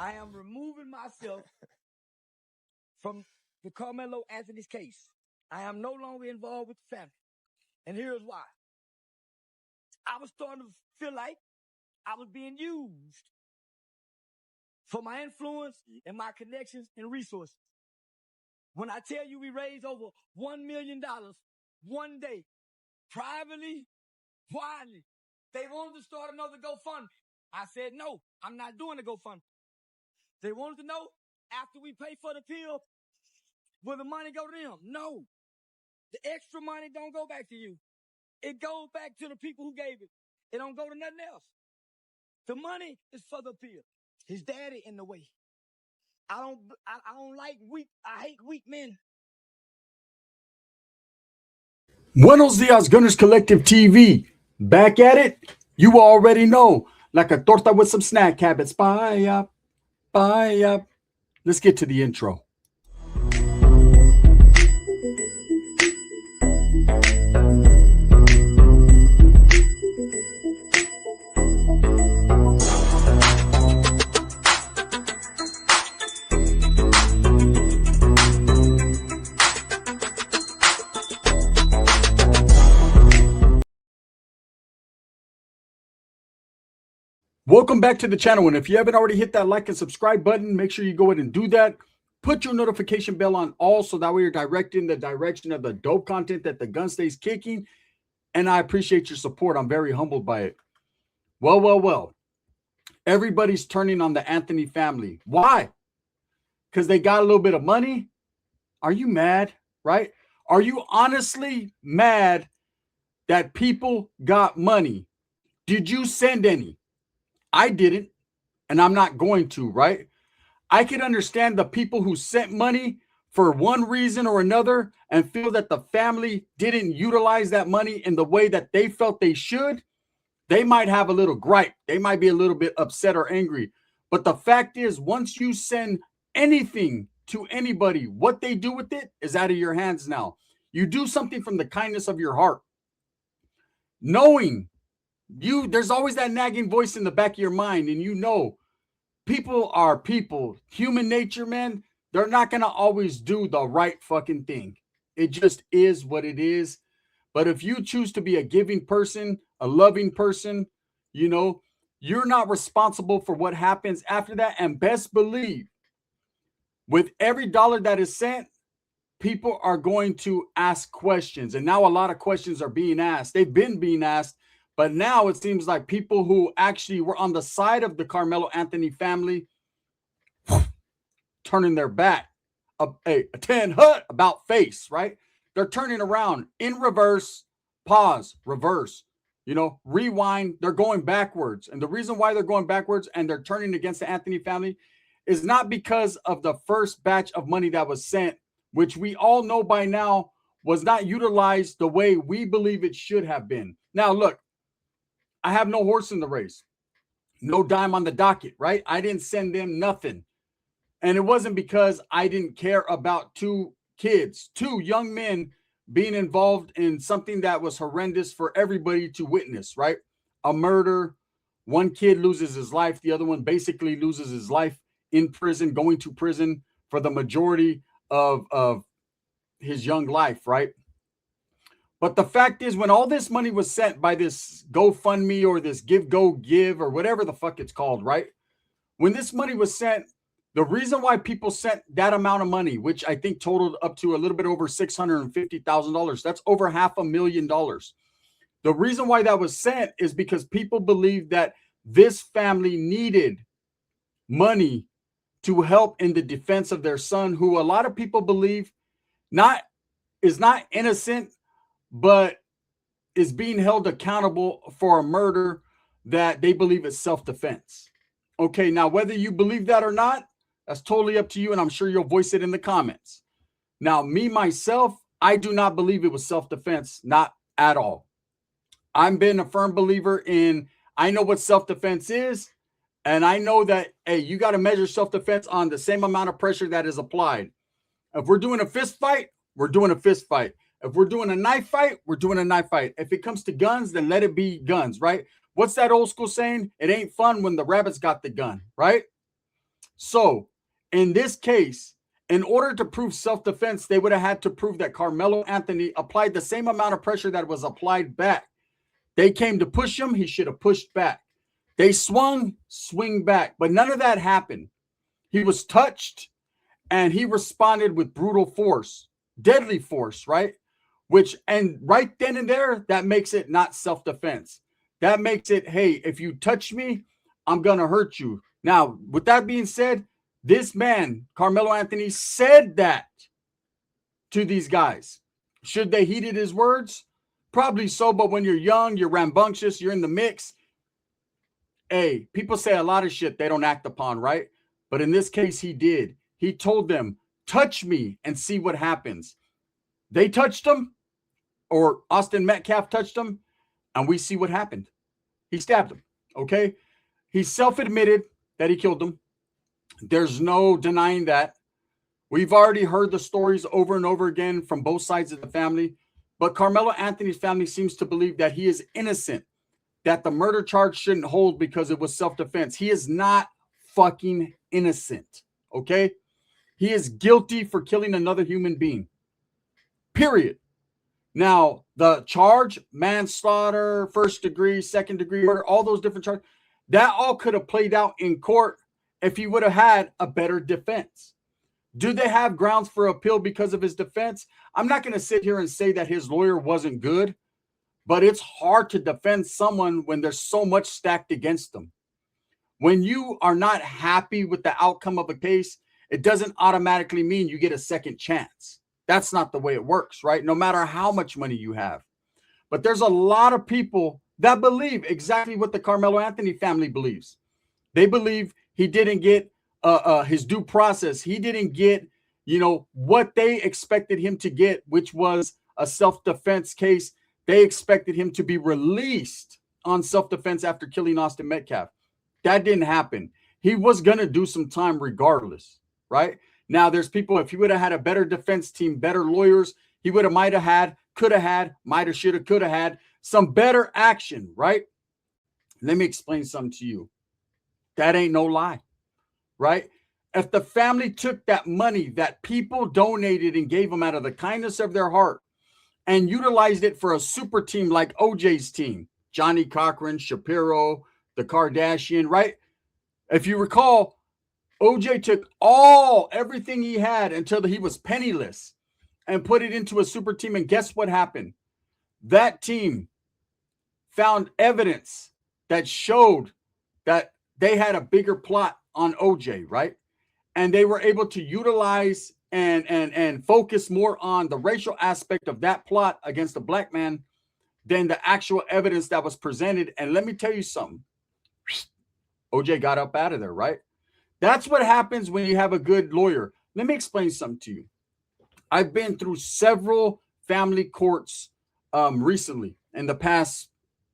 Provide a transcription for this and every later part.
I am removing myself from the Karmelo Anthony's case. I am no longer involved with the family. And here's why. I was starting to feel like I was being used for my influence and my connections and resources. When I tell you we raised over $1 million one day, privately, quietly, they wanted to start another GoFundMe. I said, no, I'm not doing a GoFundMe. They wanted to know after we pay for the pill, will the money go to them? No. The extra money don't go back to you. It goes back to the people who gave it. It don't go to nothing else. The money is for the pill. His daddy in the way. I don't like weak. I hate weak men. Buenos dias, Gunners Collective TV. Back at it. You already know. Like a torta with some snack habits. Bye up. Bye up. Let's get to the intro. Welcome back to the channel, and if you haven't already hit that like and subscribe button, make sure you go ahead and do that. Put your notification bell on all so that way you're directed in the direction of the dope content that the gun stays kicking, and I appreciate your support. I'm very humbled by it. Well. Everybody's turning on the Anthony family. Why? Because they got a little bit of money? Are you mad, right? Are you honestly mad that people got money? Did you send any? I didn't, and I'm not going to, right? I can understand the people who sent money for one reason or another and feel that the family didn't utilize that money in the way that they felt they should. They might have a little gripe. They might be a little bit upset or angry. But the fact is, once you send anything to anybody, what they do with it is out of your hands now. You do something from the kindness of your heart, knowing there's always that nagging voice in the back of your mind, and you know, people are people. Human nature, man, they're not going to always do the right fucking thing. It just is what it is. But if you choose to be a giving person, a loving person, you know, you're not responsible for what happens after that. And best believe, with every dollar that is sent, people are going to ask questions. And now a lot of questions are being asked. They've been being asked. But now it seems like people who actually were on the side of the Karmelo Anthony family turning their back, a 10 hut about face, right? They're turning around in reverse, pause, reverse, you know, rewind. They're going backwards. And the reason why they're going backwards and they're turning against the Anthony family is not because of the first batch of money that was sent, which we all know by now was not utilized the way we believe it should have been. Now, look, I have no horse in the race, no dime on the docket, right? I didn't send them nothing. And it wasn't because I didn't care about two young men being involved in something that was horrendous for everybody to witness, right? A murder. One kid loses his life. The other one basically loses his life in prison, going to prison for the majority of his young life, right? But the fact is, when all this money was sent by this GoFundMe or this Give or whatever the fuck it's called, right? When this money was sent, the reason why people sent that amount of money, which I think totaled up to a little bit over $650,000, that's over $500,000. The reason why that was sent is because people believed that this family needed money to help in the defense of their son, who a lot of people believe is not innocent, but is being held accountable for a murder that they believe is self-defense. Okay, now whether you believe that or not, that's totally up to you, and I'm sure you'll voice it in the comments. Now, me, myself, I do not believe it was self-defense, not at all. I've been a firm believer in, I know what self-defense is, and I know that, hey, you got to measure self-defense on the same amount of pressure that is applied. If we're doing a fist fight, we're doing a fist fight. If we're doing a knife fight, we're doing a knife fight. If it comes to guns, then let it be guns, right? What's that old school saying? It ain't fun when the rabbit's got the gun, right? So in this case, in order to prove self-defense, they would have had to prove that Karmelo Anthony applied the same amount of pressure that was applied back. They came to push him, he should have pushed back. They swung, swing back, but none of that happened. He was touched, and he responded with brutal force, deadly force, right? And right then and there, that makes it not self-defense. That makes it, hey, if you touch me, I'm going to hurt you. Now, with that being said, this man, Karmelo Anthony, said that to these guys. Should they heeded his words? Probably so, but when you're young, you're rambunctious, you're in the mix. Hey, people say a lot of shit they don't act upon, right? But in this case, he did. He told them, touch me and see what happens. They touched him, or Austin Metcalf touched him, and we see what happened. He stabbed him, okay? He self-admitted that he killed him. There's no denying that. We've already heard the stories over and over again from both sides of the family, but Karmelo Anthony's family seems to believe that he is innocent, that the murder charge shouldn't hold because it was self-defense. He is not fucking innocent, okay? He is guilty for killing another human being, period. Now, the charge, manslaughter, first degree, second degree murder, all those different charges, that all could have played out in court if he would have had a better defense. Do they have grounds for appeal because of his defense? I'm not going to sit here and say that his lawyer wasn't good, but it's hard to defend someone when there's so much stacked against them. When you are not happy with the outcome of a case, it doesn't automatically mean you get a second chance. That's not the way it works, right? No matter how much money you have. But there's a lot of people that believe exactly what the Karmelo Anthony family believes. They believe he didn't get his due process. He didn't get, what they expected him to get, which was a self-defense case. They expected him to be released on self-defense after killing Austin Metcalf. That didn't happen. He was going to do some time regardless, right? Now, there's people, if he would have had a better defense team, better lawyers, he would have, might have had, could have had, might have, should have, could have had some better action, right? Let me explain something to you. That ain't no lie, right? If the family took that money that people donated and gave them out of the kindness of their heart and utilized it for a super team like OJ's team, Johnny Cochran, Shapiro, the Kardashian, right? If you recall, OJ took everything he had until he was penniless and put it into a super team. And guess what happened? That team found evidence that showed that they had a bigger plot on OJ, right? And they were able to utilize and focus more on the racial aspect of that plot against the black man than the actual evidence that was presented. And let me tell you something. OJ got up out of there, right? That's what happens when you have a good lawyer. Let me explain something to you. I've been through several family courts recently in the past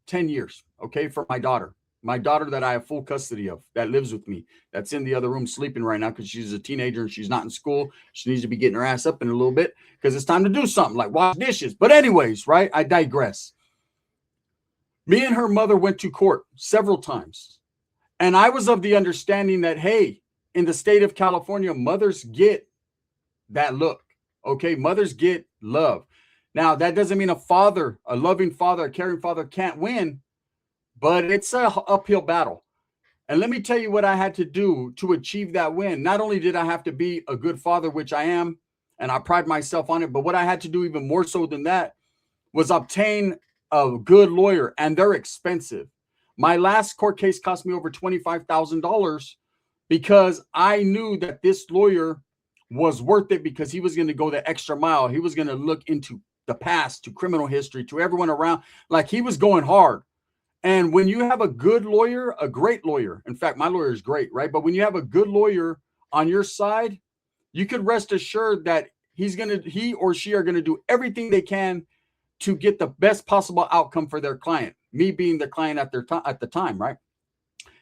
10 years, okay, for my daughter that I have full custody of, that lives with me, that's in the other room sleeping right now because she's a teenager and she's not in school. She needs to be getting her ass up in a little bit because it's time to do something like wash dishes. But anyways, right, I digress. Me and her mother went to court several times. And I was of the understanding that, hey, in the state of California, mothers get that look, okay? Mothers get love. Now, that doesn't mean a loving father, a caring father can't win, but it's an uphill battle. And let me tell you what I had to do to achieve that win. Not only did I have to be a good father, which I am, and I pride myself on it, but what I had to do even more so than that was obtain a good lawyer, and they're expensive. My last court case cost me over $25,000 because I knew that this lawyer was worth it because he was going to go the extra mile. He was going to look into the past, to criminal history, to everyone around. Like, he was going hard. And when you have a good lawyer, a great lawyer, in fact, my lawyer is great, right? But when you have a good lawyer on your side, you could rest assured that he or she are going to do everything they can to get the best possible outcome for their client. Me being the client at the time, right?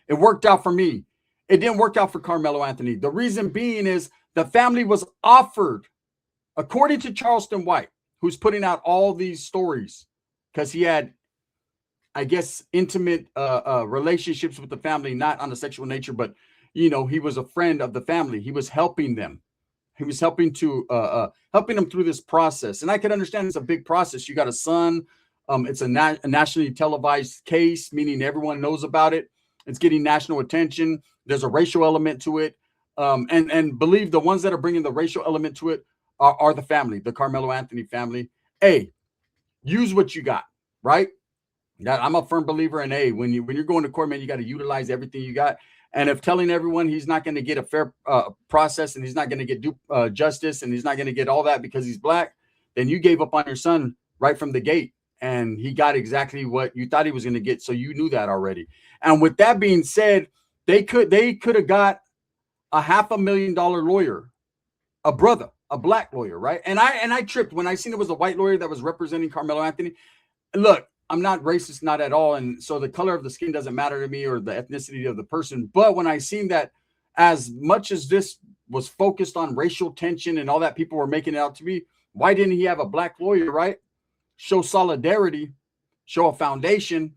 It worked out for me. It didn't work out for Karmelo Anthony. The reason being is the family was offered, according to Charleston White, who's putting out all these stories, because he had, I guess, intimate relationships with the family, not on a sexual nature, but you know, he was a friend of the family. He was helping them. He was helping them through this process. And I can understand it's a big process. You got a son. It's a nationally televised case, meaning everyone knows about it. It's getting national attention. There's a racial element to it. And believe the ones that are bringing the racial element to it are the family, the Karmelo Anthony family. Hey, use what you got, right? I'm a firm believer in when you're going to court, man, you got to utilize everything you got. And if telling everyone he's not going to get a fair process and he's not going to get justice and he's not going to get all that because he's black, then you gave up on your son right from the gate. And he got exactly what you thought he was going to get. So you knew that already. And with that being said, they could have got a $500,000 lawyer, a brother, a black lawyer, right? And I tripped when I seen it was a white lawyer that was representing Karmelo Anthony. Look, I'm not racist, not at all. And so the color of the skin doesn't matter to me or the ethnicity of the person. But when I seen that, as much as this was focused on racial tension and all that people were making it out to be, why didn't he have a black lawyer, right? Show solidarity, show a foundation.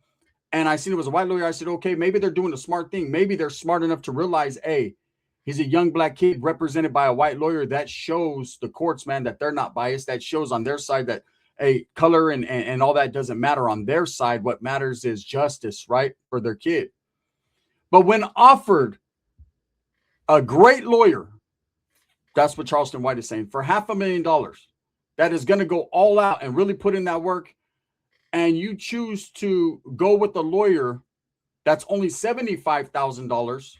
And I seen it was a white lawyer. I said, okay, maybe they're doing the smart thing. Maybe they're smart enough to realize, hey, he's a young black kid represented by a white lawyer. That shows the courts, man, that they're not biased. That shows on their side that color and all that doesn't matter on their side. What matters is justice, right, for their kid. But when offered a great lawyer, that's what Charleston White is saying, for $500,000, that is going to go all out and really put in that work, and you choose to go with a lawyer that's only $75,000,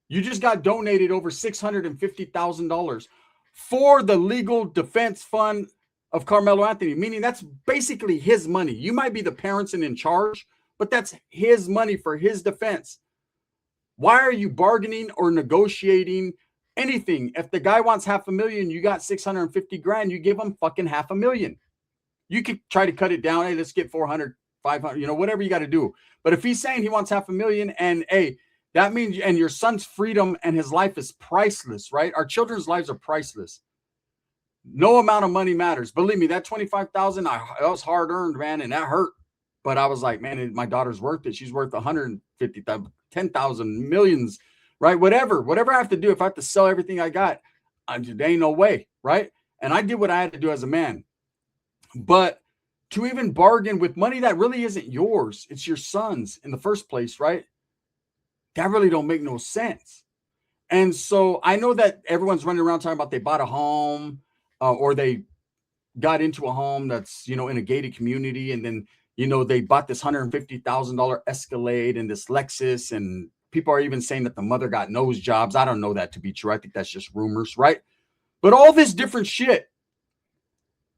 you just got donated over $650,000 for the legal defense fund of Karmelo Anthony, meaning that's basically his money. You might be the parents and in charge, but that's his money for his defense. Why are you bargaining or negotiating anything? If the guy wants $500,000, you got $650,000, you give him fucking $500,000. You could try to cut it down. Hey, let's get 400, 500, whatever you got to do. But if he's saying he wants $500,000 and that means, and your son's freedom and his life is priceless, right? Our children's lives are priceless. No amount of money matters. Believe me, that $25,000, that was hard earned, man, and that hurt. But I was like, man, my daughter's worth it. She's worth 150,000, 10,000, millions, right? Whatever I have to do, if I have to sell everything I got, there ain't no way, right? And I did what I had to do as a man. But to even bargain with money that really isn't yours, it's your son's in the first place, right? That really don't make no sense. And so I know that everyone's running around talking about they bought a home or they got into a home that's, in a gated community. And then, they bought this $150,000 Escalade and this Lexus. And people are even saying that the mother got nose jobs. I don't know that to be true. I think that's just rumors, right? But all this different shit.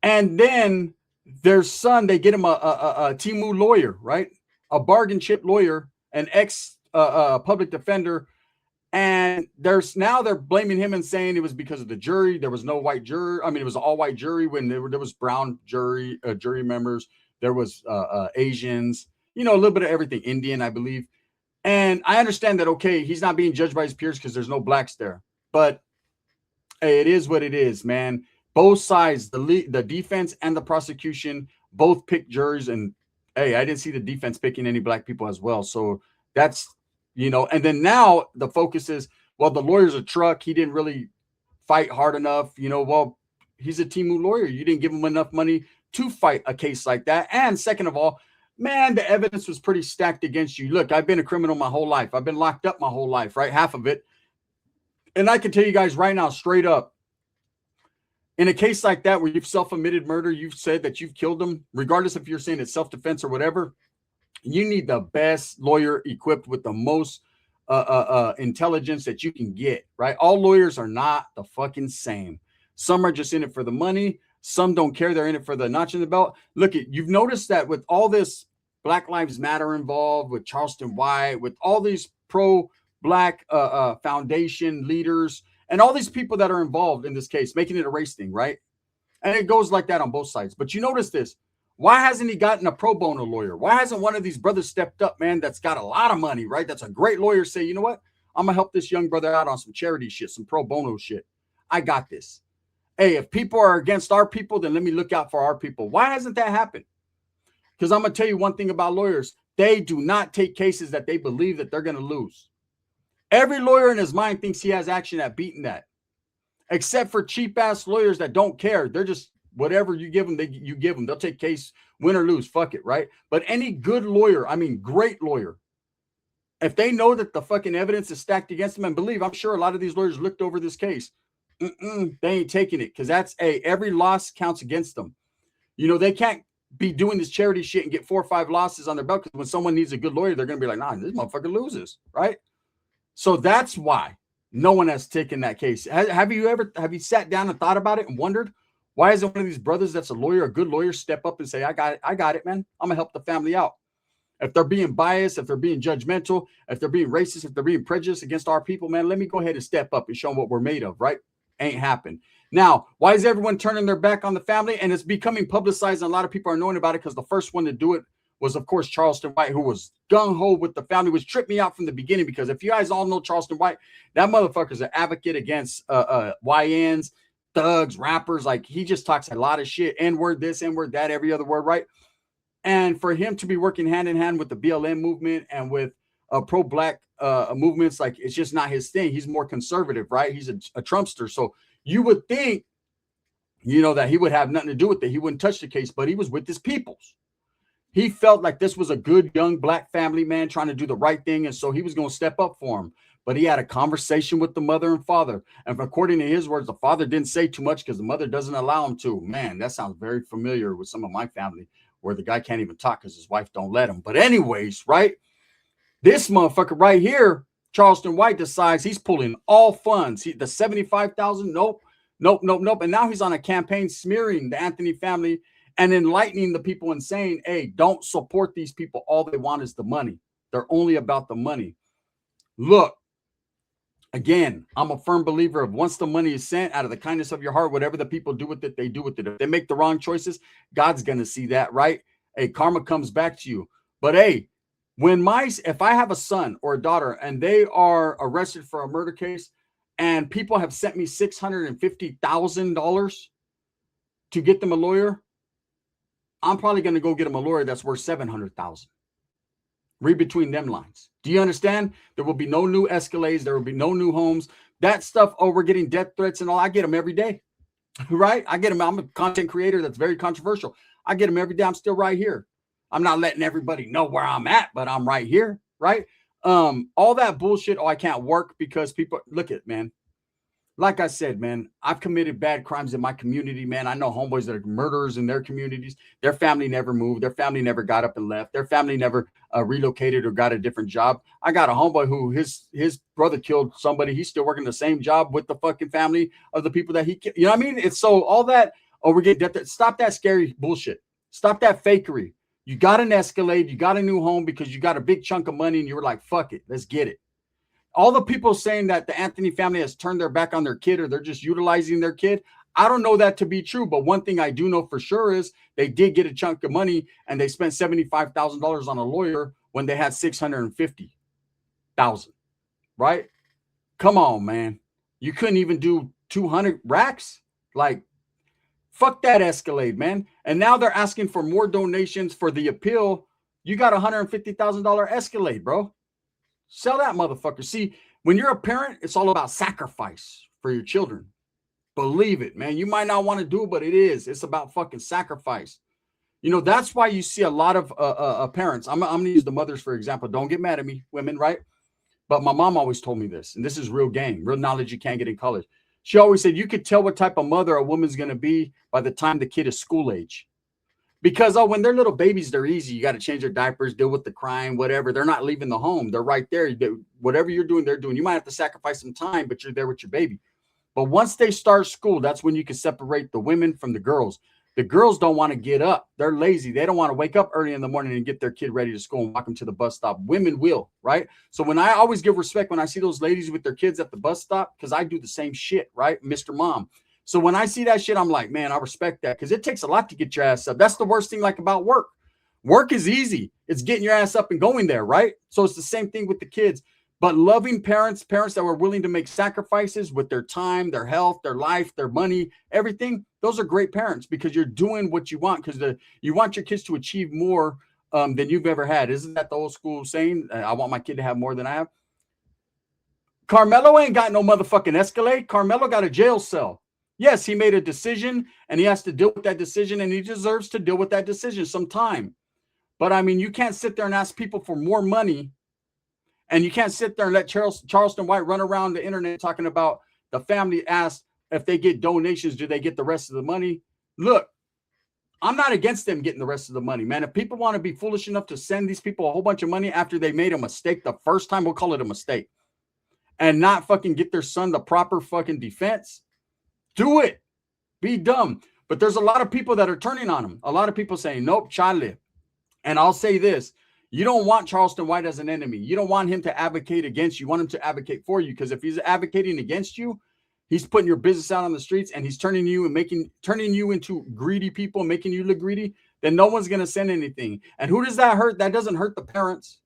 And then their son, they get him a Timu lawyer, right? A bargain chip lawyer, an public defender, and they're blaming him and saying it was because of the jury. There was no white jury. I mean, it was an all-white jury when there was brown jury members. There was Asians, a little bit of everything, Indian, I believe. And I understand that, okay, he's not being judged by his peers because there's no blacks there. But hey, it is what it is, man. Both sides, the defense and the prosecution, both picked jurors. And hey, I didn't see the defense picking any black people as well. So that's, and then now the focus is, well, the lawyer's a truck. He didn't really fight hard enough. Well, he's a Timu lawyer. You didn't give him enough money to fight a case like that. And second of all, man, the evidence was pretty stacked against you. Look, I've been a criminal my whole life. I've been locked up my whole life, right? Half of it. And I can tell you guys right now, straight up, in a case like that where you've self-admitted murder, you've said that you've killed them, regardless if you're saying it's self-defense or whatever, you need the best lawyer equipped with the most intelligence that you can get, right? All lawyers are not the fucking same. Some are just in it for the money. Some don't care. They're in it for the notch in the belt. Look, you've noticed that with all this Black Lives Matter involved, with Charleston White, with all these pro-black foundation leaders, and all these people that are involved in this case, making it a race thing, right? And it goes like that on both sides. But you notice this. Why hasn't he gotten a pro bono lawyer? Why hasn't one of these brothers stepped up, man, that's got a lot of money, right? That's a great lawyer. Say, you know what? I'm going to help this young brother out on some charity shit, some pro bono shit. I got this. Hey, if people are against our people, then let me look out for our people. Why hasn't that happened? Because I'm going to tell you one thing about lawyers. They do not take cases that they believe that they're going to lose. Every lawyer in his mind thinks he has action at beating that, except for cheap ass lawyers that don't care. They're just whatever you give them, you give them. They'll take case, win or lose, fuck it, right? But any good lawyer, I mean, great lawyer, if they know that the fucking evidence is stacked against them, and believe, I'm sure a lot of these lawyers looked over this case, they ain't taking it, because that's every loss counts against them. You know, they can't be doing this charity shit and get 4 or 5 losses on their belt, because when someone needs a good lawyer, they're going to be like, nah, this motherfucker loses, right? So that's why no one has taken that case. Have you sat down and thought about it and wondered, why isn't one of these brothers that's a lawyer, a good lawyer, step up and say, I got it, man. I'm going to help the family out. If they're being biased, if they're being judgmental, if they're being racist, if they're being prejudiced against our people, man, let me go ahead and step up and show them what we're made of, right? Ain't happened. Now, why is everyone turning their back on the family? And it's becoming publicized, and a lot of people are knowing about it, because the first one to do it was, of course, Charleston White, who was gung-ho with the family, which tripped me out from the beginning, because if you guys all know Charleston White, that motherfucker's an advocate against YNs, thugs, rappers. Like, he just talks a lot of shit, N-word this, N-word that, every other word, right? And for him to be working hand in hand with the BLM movement and with pro-black movements, like, it's just not his thing. He's more conservative, right? He's a Trumpster. So you would think, you know, that he would have nothing to do with it. He wouldn't touch the case, but he was with his peoples. He felt like this was a good young black family man trying to do the right thing, and so he was going to step up for him. But he had a conversation with the mother and father, and according to his words, the father didn't say too much because the mother doesn't allow him to. Man, that sounds very familiar with some of my family, where the guy can't even talk because his wife don't let him. But anyways, right? This motherfucker right here, Charleston White, decides he's pulling all funds. The $75,000, nope. And now he's on a campaign smearing the Anthony family and enlightening the people and saying, hey, don't support these people. All they want is the money. They're only about the money. Look, again, I'm a firm believer of once the money is sent out of the kindness of your heart, whatever the people do with it, they do with it. If they make the wrong choices, God's going to see that, right? Hey, karma comes back to you. But hey, if I have a son or a daughter and they are arrested for a murder case and people have sent me $650,000 to get them a lawyer, I'm probably going to go get him a lawyer that's worth $700,000. Read between them lines. Do you understand? There will be no new Escalades. There will be no new homes. That stuff, oh, we're getting death threats and all. I get them every day, right? I get them. I'm a content creator that's very controversial. I get them every day. I'm still right here. I'm not letting everybody know where I'm at, but I'm right here, right? All that bullshit, oh, I can't work because people, look at, man. Like I said, man, I've committed bad crimes in my community, man. I know homeboys that are murderers in their communities. Their family never moved. Their family never got up and left. Their family never relocated or got a different job. I got a homeboy who his brother killed somebody. He's still working the same job with the fucking family of the people that he killed. You know what I mean? It's so all that, oh, we're getting death. Stop that scary bullshit. Stop that fakery. You got an Escalade. You got a new home because you got a big chunk of money and you were like, fuck it. Let's get it. All the people saying that the Anthony family has turned their back on their kid or they're just utilizing their kid, I don't know that to be true. But one thing I do know for sure is they did get a chunk of money and they spent $75,000 on a lawyer when they had $650,000, right? Come on, man. You couldn't even do 200 racks? Like, fuck that Escalade, man. And now they're asking for more donations for the appeal. You got a $150,000 Escalade, bro. Sell that motherfucker. See, when you're a parent, it's all about sacrifice for your children. Believe it, man. You might not want to do it, but it is. It's about fucking sacrifice. You know, that's why you see a lot of parents. I'm going to use the mothers, for example. Don't get mad at me, women, right? But my mom always told me this, and this is real game, real knowledge you can't get in college. She always said, you could tell what type of mother a woman's going to be by the time the kid is school age. Because, oh, when they're little babies, they're easy. You got to change their diapers, deal with the crying, whatever. They're not leaving the home. They're right there. Whatever you're doing, they're doing. You might have to sacrifice some time, but you're there with your baby. But once they start school, that's when you can separate the women from the girls. The girls don't want to get up. They're lazy. They don't want to wake up early in the morning and get their kid ready to school and walk them to the bus stop. Women will, right? So when I always give respect when I see those ladies with their kids at the bus stop, because I do the same shit, right? Mr. Mom. So when I see that shit, I'm like, man, I respect that because it takes a lot to get your ass up. That's the worst thing like about work. Work is easy. It's getting your ass up and going there, right? So it's the same thing with the kids. But loving parents that were willing to make sacrifices with their time, their health, their life, their money, everything, those are great parents because you're doing what you want because you want your kids to achieve more than you've ever had. Isn't that the old school saying? I want my kid to have more than I have. Karmelo ain't got no motherfucking Escalade. Karmelo got a jail cell. Yes, he made a decision and he has to deal with that decision, and he deserves to deal with that decision sometime. But I mean, you can't sit there and ask people for more money, and you can't sit there and let Charleston White run around the internet talking about the family asked if they get donations, do they get the rest of the money? Look, I'm not against them getting the rest of the money, man. If people want to be foolish enough to send these people a whole bunch of money after they made a mistake the first time, we'll call it a mistake, and not fucking get their son the proper fucking defense, do it. Be dumb. But there's a lot of people that are turning on him. A lot of people saying, nope, Charlie. And I'll say this. You don't want Charleston White as an enemy. You don't want him to advocate against you. You want him to advocate for you. Because if he's advocating against you, he's putting your business out on the streets, and he's turning you into greedy people, making you look greedy. Then no one's going to send anything. And who does that hurt? That doesn't hurt the parents.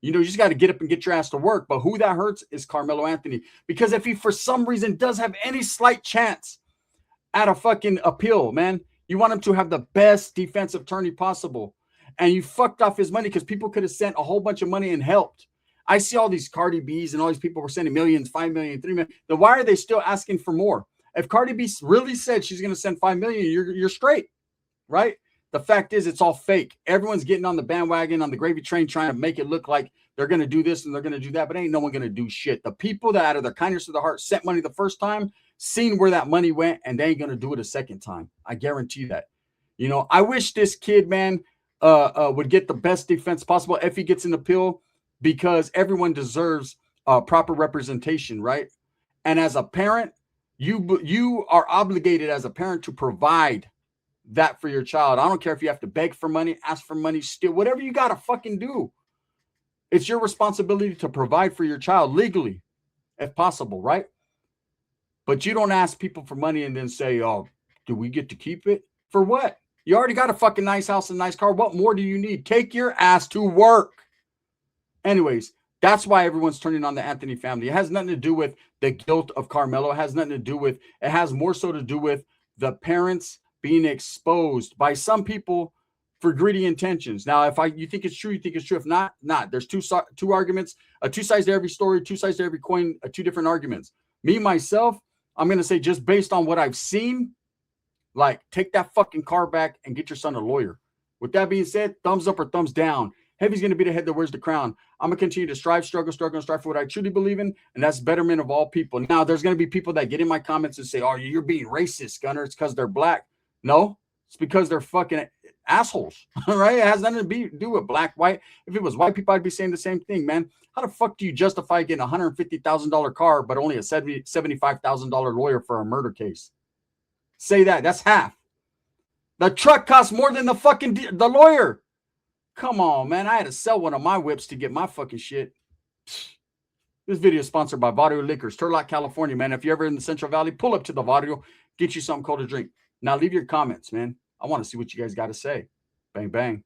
You know, you just got to get up and get your ass to work. But who that hurts is Karmelo Anthony. Because if he, for some reason, does have any slight chance at a fucking appeal, man, you want him to have the best defensive attorney possible. And you fucked off his money because people could have sent a whole bunch of money and helped. I see all these Cardi B's and all these people were sending millions, 5 million, 3 million. Then why are they still asking for more? If Cardi B really said she's going to send 5 million, you're straight, right? The fact is, it's all fake. Everyone's getting on the bandwagon, on the gravy train, trying to make it look like they're going to do this and they're going to do that, but ain't no one going to do shit. The people that out of their kindness of their heart sent money the first time, seen where that money went, and they ain't going to do it a second time. I guarantee that. You know, I wish this kid, man, would get the best defense possible if he gets an appeal, because everyone deserves proper representation, right? And as a parent, you are obligated as a parent to provide that for your child. I don't care if you have to beg for money, ask for money, steal, whatever you got to fucking do. It's your responsibility to provide for your child legally, if possible, right? But you don't ask people for money and then say, oh, do we get to keep it? For what? You already got a fucking nice house and nice car. What more do you need? Take your ass to work. Anyways, that's why everyone's turning on the Anthony family. It has nothing to do with the guilt of Karmelo. It has nothing to do with, it has more so to do with the parents being exposed by some people for greedy intentions. Now, if you think it's true, you think it's true. If not. There's two arguments, two sides to every story, two sides to every coin, two different arguments. Me, myself, I'm going to say, just based on what I've seen, like, take that fucking car back and get your son a lawyer. With that being said, thumbs up or thumbs down. Heavy's going to be the head that wears the crown. I'm going to continue to strive, struggle, and strive for what I truly believe in, and that's betterment of all people. Now, there's going to be people that get in my comments and say, oh, you're being racist, Gunner. It's because they're black. No, it's because they're fucking assholes, right? It has nothing to do with black, white. If it was white people, I'd be saying the same thing, man. How the fuck do you justify getting a $150,000 car, but only a $75,000 lawyer for a murder case? Say that. That's half. The truck costs more than the lawyer. Come on, man. I had to sell one of my whips to get my fucking shit. This video is sponsored by Vario Liquors, Turlock, California, man. If you're ever in the Central Valley, pull up to the Vario, get you something cold to drink. Now leave your comments, man. I want to see what you guys got to say. Bang, bang.